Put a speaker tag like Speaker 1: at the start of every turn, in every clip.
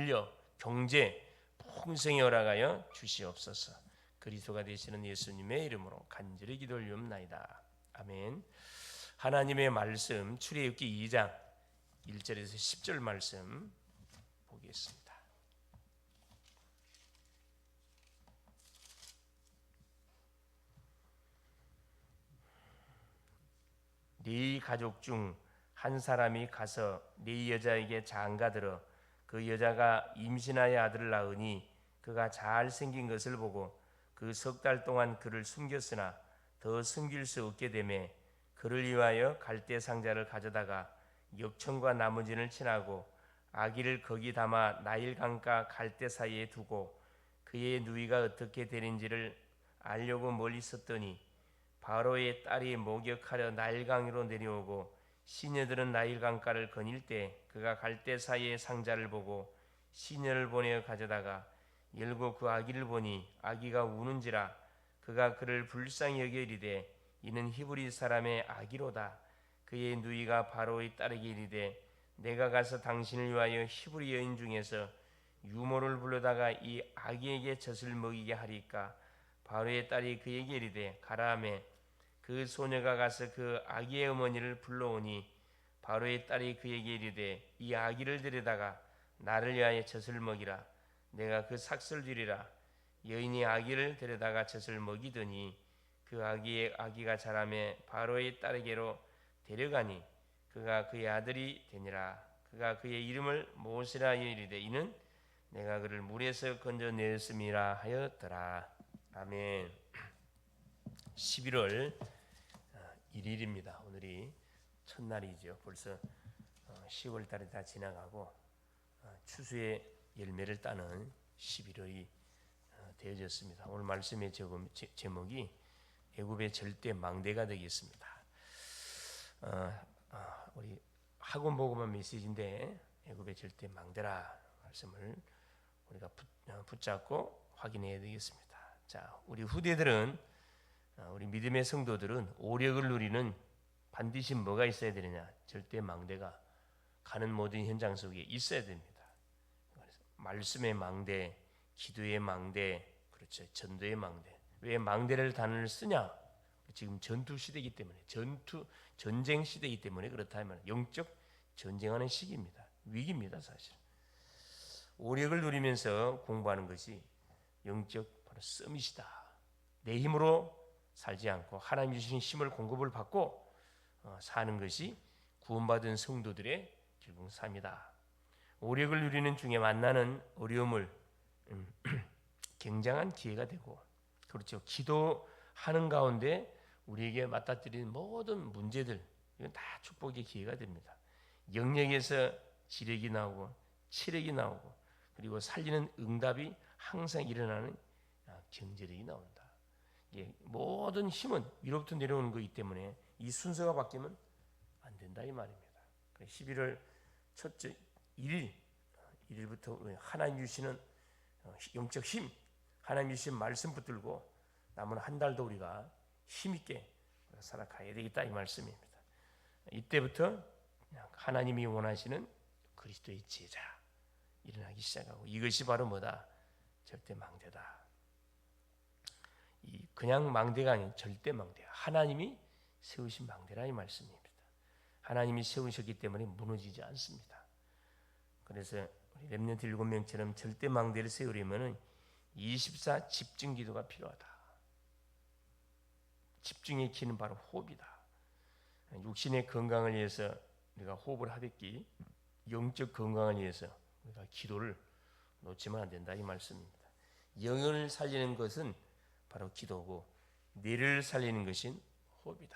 Speaker 1: 인력, 경제 풍성히 허락하여 주시옵소서. 그리스도가 되시는 예수님의 이름으로 간절히 기도 올리옵나이다. 아멘. 하나님의 말씀 출애굽기 2장 1절에서 10절 말씀 보겠습니다. 네 가족 중 한 사람이 가서 네 여자에게 장가들어 그 여자가 임신하여 아들을 낳으니 그가 잘 생긴 것을 보고 그 석 달 동안 그를 숨겼으나 더 숨길 수 없게 되매 그를 위하여 갈대 상자를 가져다가 역청과 나무진을 친하고 아기를 거기 담아 나일 강가 갈대 사이에 두고 그의 누이가 어떻게 되는지를 알려고 멀리 섰더니 바로의 딸이 목욕하려 나일강으로 내려오고 시녀들은 나일강가를 거닐 때 그가 갈대 사이의 상자를 보고 시녀를 보내어 가져다가 열고 그 아기를 보니 아기가 우는지라 그가 그를 불쌍히 여겨 이르되 이는 히브리 사람의 아기로다. 그의 누이가 바로의 딸에게 이르되 내가 가서 당신을 위하여 히브리 여인 중에서 유모를 불러다가 이 아기에게 젖을 먹이게 하리까. 바로의 딸이 그에게 이르되 가라 하매 그 소녀가 가서 그 아기의 어머니를 불러오니 바로의 딸이 그에게 이르되 이 아기를 데려다가 나를 위하여 젖을 먹이라. 내가 그 삭슬 주리라. 여인이 아기를 데려다가 젖을 먹이더니 그 아기가 자라매 바로의 딸에게로 데려가니 그가 그의 아들이 되니라. 그가 그의 이름을 모세라 하여 이르되 이는 내가 그를 물에서 건져내었음이라 하였더라. 아멘. 11월 1일입니다. 오늘이 첫날이죠. 벌써 10월 달이 다 지나가고 추수의 열매를 따는 11월이 되어졌습니다. 오늘 말씀의 제목이 애굽의 절대 망대가 되겠습니다. 우리 학원 보고만 메시지인데 애굽의 절대 망대라 말씀을 우리가 붙잡고 확인해야 되겠습니다. 자, 우리 후대들은 우리 믿음의 성도들은 오력을 누리는 반드시 뭐가 있어야 되느냐? 절대 망대가 가는 모든 현장 속에 있어야 됩니다. 그래서 말씀의 망대, 기도의 망대, 그렇죠. 전도의 망대. 왜 망대를 단어를 쓰냐? 지금 전투 시대이기 때문에 전쟁 시대이기 때문에 그렇다 하면 영적 전쟁하는 시기입니다. 위기입니다, 사실. 오력을 누리면서 공부하는 것이 영적 바로 서밋이다. 내 힘으로 살지 않고 하나님 주신 힘을 공급을 받고 사는 것이 구원받은 성도들의 결국 삶이다. 오력을 누리는 중에 만나는 어려움을 굉장한 기회가 되고, 그렇죠. 기도하는 가운데 우리에게 맞닥뜨리는 모든 문제들, 이건 다 축복의 기회가 됩니다. 영역에서 지력이 나오고 체력이 나오고 그리고 살리는 응답이 항상 일어나는 경제력이 나온다. 모든 힘은 위로부터 내려오는 것이기 때문에 이 순서가 바뀌면 안 된다 이 말입니다. 11월 첫째 1일부터 하나님 주시는 영적 힘, 하나님 주신 말씀 붙들고 남은 한 달도 우리가 힘있게 살아가야 되겠다 이 말씀입니다. 이때부터 하나님이 원하시는 그리스도의 제자 일어나기 시작하고, 이것이 바로 뭐다? 절대 망대다. 그냥 망대가 아닌 절대 망대, 하나님이 세우신 망대라 이 말씀입니다. 하나님이 세우셨기 때문에 무너지지 않습니다. 그래서 우리 렘넌트 7명처럼 절대 망대를 세우려면 24 집중 기도가 필요하다. 집중의 키는 바로 호흡이다. 육신의 건강을 위해서 우리가 호흡을 하듯이 영적 건강을 위해서 우리가 기도를 놓치면 안 된다 이 말씀입니다. 영을 살리는 것은 바로 기도고 뇌를 살리는 것인 호흡이다.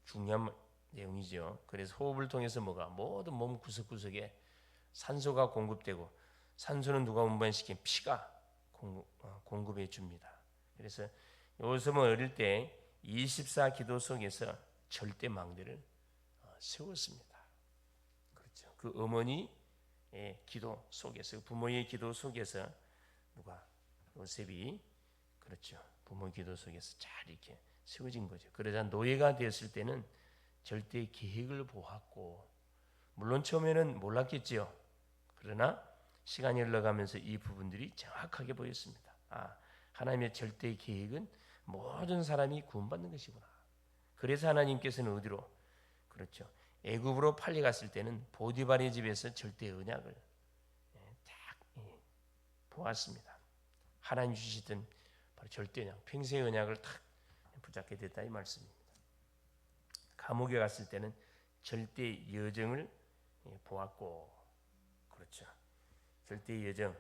Speaker 1: 중요한 내용이죠. 그래서 호흡을 통해서 모든 몸 구석구석에 산소가 공급되고, 산소는 누가 운반시킨 피가 공급해 줍니다. 그래서 요즘은 어릴 때 24 기도 속에서 절대 망대를 세웠습니다. 그렇죠. 그 어머니의 기도 속에서, 부모의 기도 속에서 요셉이 그렇죠. 부모 기도 속에서 잘 이렇게 세워진 거죠. 그러자 노예가 되었을 때는 절대 계획을 보았고, 물론 처음에는 몰랐겠지요. 그러나 시간이 흘러가면서 이 부분들이 정확하게 보였습니다. 하나님의 절대 계획은 모든 사람이 구원받는 것이구나. 그래서 하나님께서는 어디로? 그렇죠. 애굽으로 팔려갔을 때는 보디발의 집에서 절대 언약을 딱 보았습니다. 하나님 주시던 바로 절대 언약, 평생의 언약을 탁 붙잡게 됐다 이 말씀입니다. 감옥에 갔을 때는 절대 여정을 보았고, 그렇죠. 절대 여정.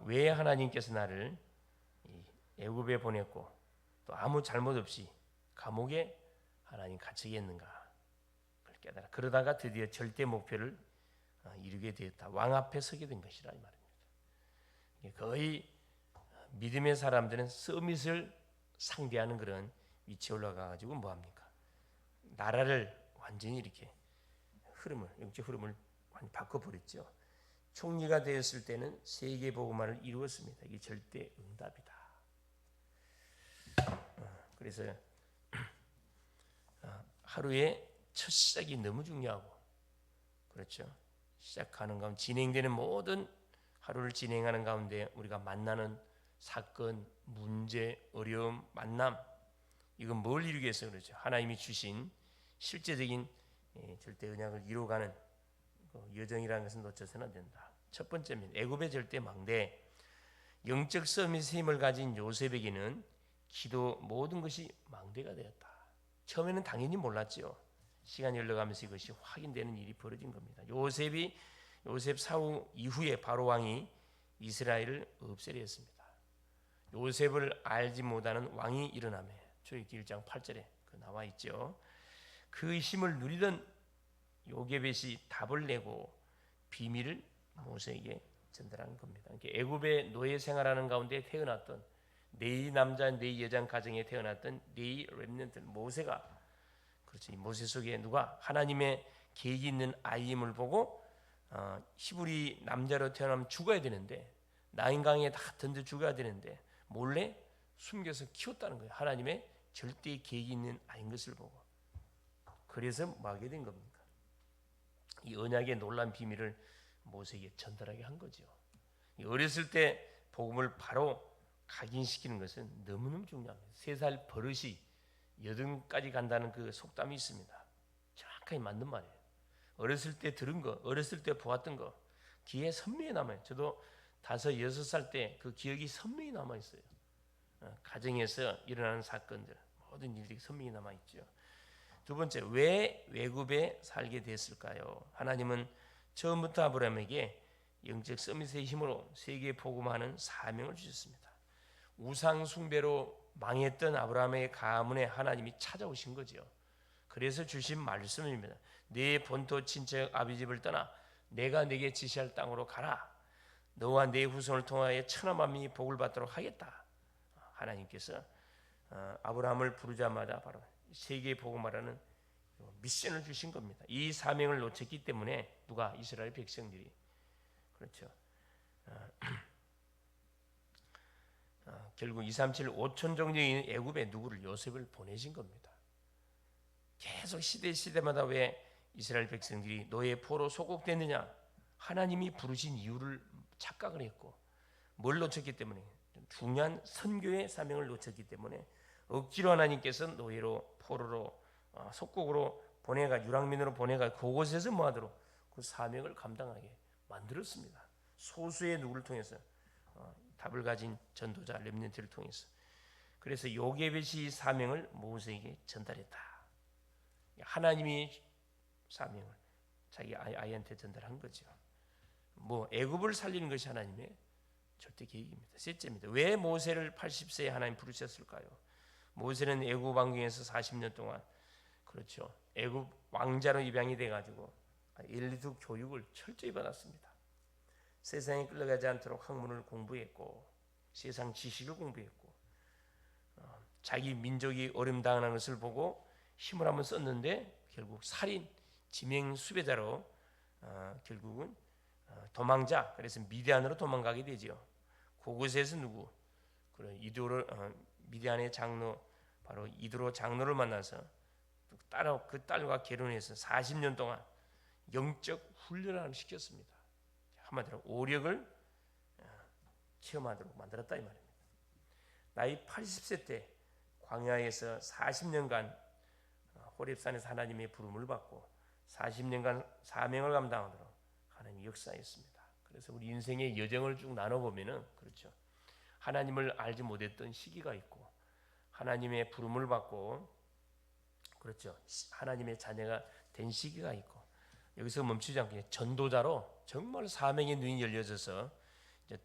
Speaker 1: 왜 하나님께서 나를 애굽에 보냈고 또 아무 잘못 없이 감옥에 하나님 갇히게 했는가? 그걸 깨달아. 그러다가 드디어 절대 목표를 이루게 되었다. 왕 앞에 서게 된 것이라 이 말입니다. 거의 믿음의 사람들은 서밋을 상대하는 그런 위치에 올라가 가지고 뭐 합니까? 나라를 완전히 이렇게 영적 흐름을 많이 바꿔버렸죠. 총리가 되었을 때는 세계 복음화를 이루었습니다. 이게 절대 응답이다. 그래서 하루에 첫 시작이 너무 중요하고, 그렇죠. 시작하는 가운데 진행되는 모든 하루를 진행하는 가운데 우리가 만나는 사건, 문제, 어려움, 만남, 이건 뭘 이루기 위해서 그렇죠. 하나님이 주신 실제적인 절대 언약을 이루어가는 여정이라는 것은 놓쳐서는 안 된다. 첫 번째는 애굽의 절대 망대. 영적 서밋의 힘을 가진 요셉에게는 기도 모든 것이 망대가 되었다. 처음에는 당연히 몰랐죠. 시간이 흘러가면서 이것이 확인되는 일이 벌어진 겁니다. 요셉 사후 이후에 바로 왕이 이스라엘을 없애려 했습니다. 요셉을 알지 못하는 왕이 일어나며 출애굽기 1장 8절에 나와 있죠. 그 힘을 누리던 요게벳이 답을 내고 비밀을 모세에게 전달한 겁니다. 그러니까 애굽의 노예 생활하는 가운데 태어났던 네 남자 네 여자 가정에 태어났던 네 렘넌트 모세가, 그렇지, 모세 속에 누가 하나님의 계획이 있는 아이임을 보고 히브리 남자로 태어나면 죽어야 되는데 나인강에 다 던져 죽어야 되는데 몰래 숨겨서 키웠다는 거예요. 하나님의 절대 계획이 있는 아이인 것을 보고. 그래서 뭐 하게 된 겁니까? 이 언약의 놀라운 비밀을 모세에게 전달하게 한 거죠. 어렸을 때 복음을 바로 각인시키는 것은 너무너무 중요합니다. 3살 버릇이 8까지 간다는 그 속담이 있습니다. 정확하게 맞는 말이에요. 어렸을 때 들은 거, 어렸을 때 보았던 거 귀에 선명히 남아요. 저도 5, 6살 때 그 기억이 선명히 남아있어요. 가정에서 일어나는 사건들, 모든 일들이 선명히 남아있죠. 두 번째, 왜 외굽에 살게 됐을까요? 하나님은 처음부터 아브라함에게 영적 서밋의 힘으로 세계에 복음하는 사명을 주셨습니다. 우상 숭배로 망했던 아브라함의 가문에 하나님이 찾아오신 거죠. 그래서 주신 말씀입니다. 네 본토 친척 아비 집을 떠나 내가 네게 지시할 땅으로 가라. 너와 네 후손을 통하여 천하 만민이 복을 받도록 하겠다. 하나님께서 아브라함을 부르자마자 바로 세계에 복음하라는 미션을 주신 겁니다. 이 사명을 놓쳤기 때문에 누가 이스라엘 백성들이, 그렇죠. 결국 237 5천 정도의 애굽에 누구를 요셉을 보내신 겁니다. 계속 시대마다 왜 이스라엘 백성들이 노예 포로 소곡됐느냐? 하나님이 부르신 이유를 착각을 했고 뭘 놓쳤기 때문에, 중요한 선교의 사명을 놓쳤기 때문에 억지로 하나님께서 노예로 포로로 속국으로 보내가 유랑민으로 보내가 그곳에서 뭐하도록 그 사명을 감당하게 만들었습니다. 소수의 누구를 통해서 답을 가진 전도자 렘넌트를 통해서. 그래서 요게벳이 사명을 모세에게 전달했다. 하나님이 사명을 자기 아이한테 전달한 거죠. 뭐 애굽을 살리는 것이 하나님의 절대 계획입니다. 셋째입니다. 왜 모세를 80세에 하나님 부르셨을까요? 모세는 애굽 왕궁에서 40년 동안, 그렇죠, 애굽 왕자로 입양이 돼가지고 엘리트 교육을 철저히 받았습니다. 세상에 끌려가지 않도록 학문을 공부했고 세상 지식을 공부했고 자기 민족이 어림당하는 것을 보고 힘을 한번 썼는데 결국 살인, 지명 수배자로 결국은 도망자, 그래서 미디안으로 도망가게 되죠. 그곳에서 누구? 미디안의 장로, 바로 이드로 장로를 만나서 그 딸과 결혼해서 40년 동안 영적 훈련을 시켰습니다. 한마디로 오력을 체험하도록 만들었다 이 말입니다. 나이 80세 때 광야에서 40년간 호렙산에서 하나님의 부름을 받고 40년간 사명을 감당하도록 하나님이 역사했습니다. 그래서 우리 인생의 여정을 쭉 나눠보면은 그렇죠. 하나님을 알지 못했던 시기가 있고 하나님의 부름을 받고 그렇죠. 하나님의 자녀가 된 시기가 있고 여기서 멈추지 않고 전도자로 정말 사명의 눈이 열려져서 이제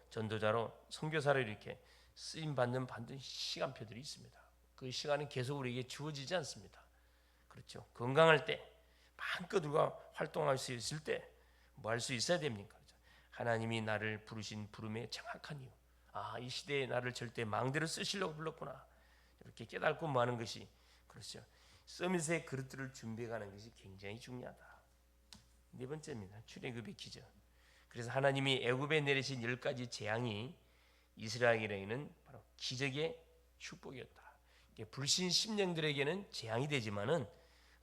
Speaker 1: 전도자로 선교사로 이렇게 쓰임 받는 시간표들이 있습니다. 그 시간은 계속 우리에게 주어지지 않습니다. 그렇죠. 건강할 때 마음껏 우리가 활동할 수 있을 때 뭐 할 수 있어야 됩니까? 그렇죠? 하나님이 나를 부르신 부름의 정확한 이유. 이 시대에 나를 절대 망대로 쓰시려고 불렀구나. 이렇게 깨닫고 뭐 하는 것이 그렇죠. 서밋의 그릇들을 준비해가는 것이 굉장히 중요하다. 네 번째입니다. 출애굽의 기적. 그래서 하나님이 애굽에 내리신 10가지 재앙이 이스라엘에게는 바로 기적의 축복이었다. 불신 심령들에게는 재앙이 되지만은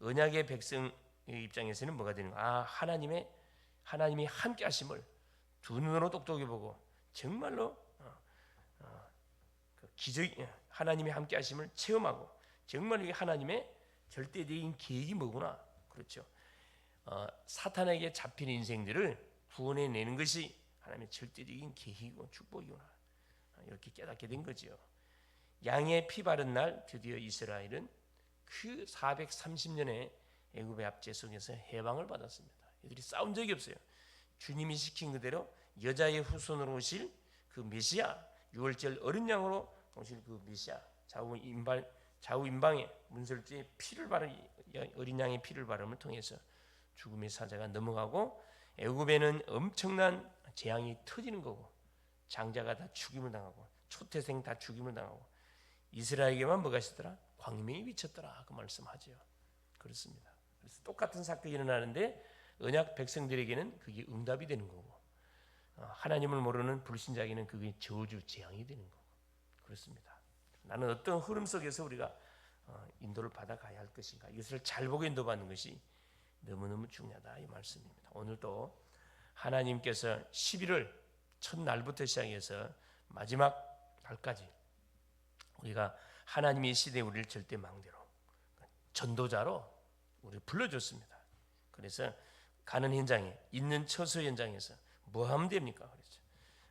Speaker 1: 언약의 백성의 입장에서는 뭐가 되는가? 하나님이 함께 하심을 두 눈으로 똑똑히 보고 정말로 그 기적 하나님이 함께 하심을 체험하고 정말 하나님의 절대적인 계획이 뭐구나. 그렇죠. 사탄에게 잡힌 인생들을 구원해내는 것이 하나님의 절대적인 계획이고 축복이구나. 이렇게 깨닫게 된 거죠. 양의 피 바른 날 드디어 이스라엘은 그 430년의 애굽의 압제 속에서 해방을 받았습니다. 이들이 싸운 적이 없어요. 주님이 시킨 그대로 여자의 후손으로 오실 그 메시아, 유월절 어린 양으로 오실 그 메시아, 좌우 임방에 문설주에 피를 바른 어린 양의 피를 바름을 통해서 죽음의 사자가 넘어가고 애굽에는 엄청난 재앙이 터지는 거고 장자가 다 죽임을 당하고 초태생 다 죽임을 당하고 이스라엘에게만 뭐가 있었더라? 광명이 비쳤더라. 그 말씀하죠. 그렇습니다. 그래서 똑같은 사건이 일어나는데 언약 백성들에게는 그게 응답이 되는 거고 하나님을 모르는 불신자에게는 그게 저주 재앙이 되는 거고 그렇습니다. 나는 어떤 흐름 속에서 우리가 인도를 받아가야 할 것인가 이것을 잘 보고 인도받는 것이 너무너무 중요하다 이 말씀입니다. 오늘도 하나님께서 11월 첫날부터 시작해서 마지막 날까지 우리가 하나님의 시대에 우리를 절대 망대로 전도자로 우리를 불러줬습니다. 그래서 가는 현장에 있는 처소 현장에서 뭐 하면 됩니까? 그렇죠.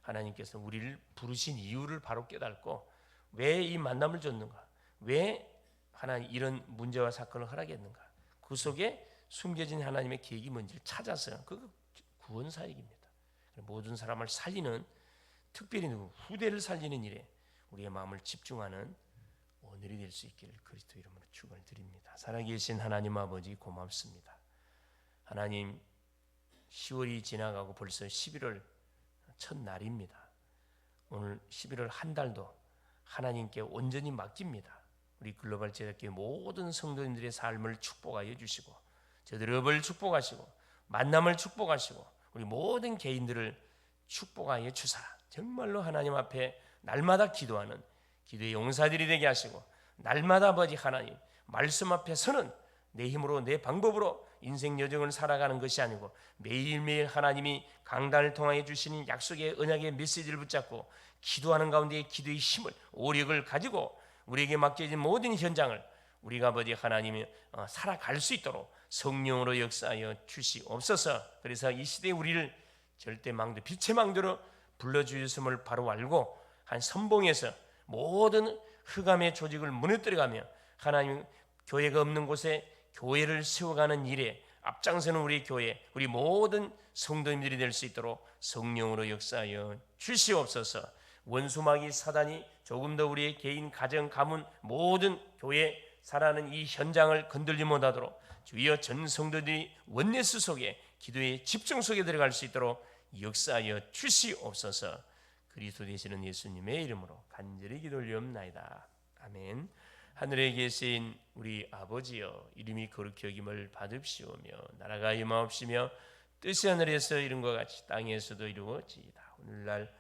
Speaker 1: 하나님께서 우리를 부르신 이유를 바로 깨닫고 왜 이 만남을 줬는가? 왜 하나님 이런 문제와 사건을 허락했는가? 그 속에 숨겨진 하나님의 계획이 뭔지를 찾아서 그 구원 사역입니다. 모든 사람을 살리는 특별히 후대를 살리는 일에 우리의 마음을 집중하는 오늘이 될 수 있기를 그리스도 이름으로 축원을 드립니다. 살아계신 하나님 아버지 고맙습니다. 하나님 10월이 지나가고 벌써 11월 첫날입니다. 오늘 11월 한 달도 하나님께 온전히 맡깁니다. 우리 글로벌 제작교회 모든 성도님들의 삶을 축복하여 주시고 저들의 업을 축복하시고 만남을 축복하시고 우리 모든 개인들을 축복하여 주사 정말로 하나님 앞에 날마다 기도하는 기도의 용사들이 되게 하시고 날마다 아버지 하나님 말씀 앞에 서는 내 힘으로 내 방법으로 인생 여정을 살아가는 것이 아니고 매일매일 하나님이 강단을 통하여 주시는 약속의 언약의 메시지를 붙잡고 기도하는 가운데 기도의 힘을 오력을 가지고 우리에게 맡겨진 모든 현장을 우리가 아버지 하나님이 살아갈 수 있도록 성령으로 역사하여 주시옵소서. 그래서 이 시대에 우리를 절대 망대 빛의 망대로 불러주셨음을 바로 알고 한 선봉에서 모든 흑암의 조직을 무너뜨려가며 하나님 교회가 없는 곳에 교회를 세워가는 일에 앞장서는 우리 교회 우리 모든 성도님들이 될 수 있도록 성령으로 역사하여 주시옵소서. 원수마귀 사단이 조금 더 우리의 개인 가정 가문 모든 교회 살아가는 이 현장을 건들지 못하도록 주여 전 성도들이 원네스 속에 기도의 집중 속에 들어갈 수 있도록 역사하여 주시옵소서. 그리스도 되시는 예수님의 이름으로 간절히 기도 올리옵나이다. 아멘. 하늘에 계신 우리 아버지여 이름이 거룩히 여김을 받으시오며 나라가 임하옵시며 뜻이 하늘에서 이룬 것 같이 땅에서도 이루어지이다. 오늘날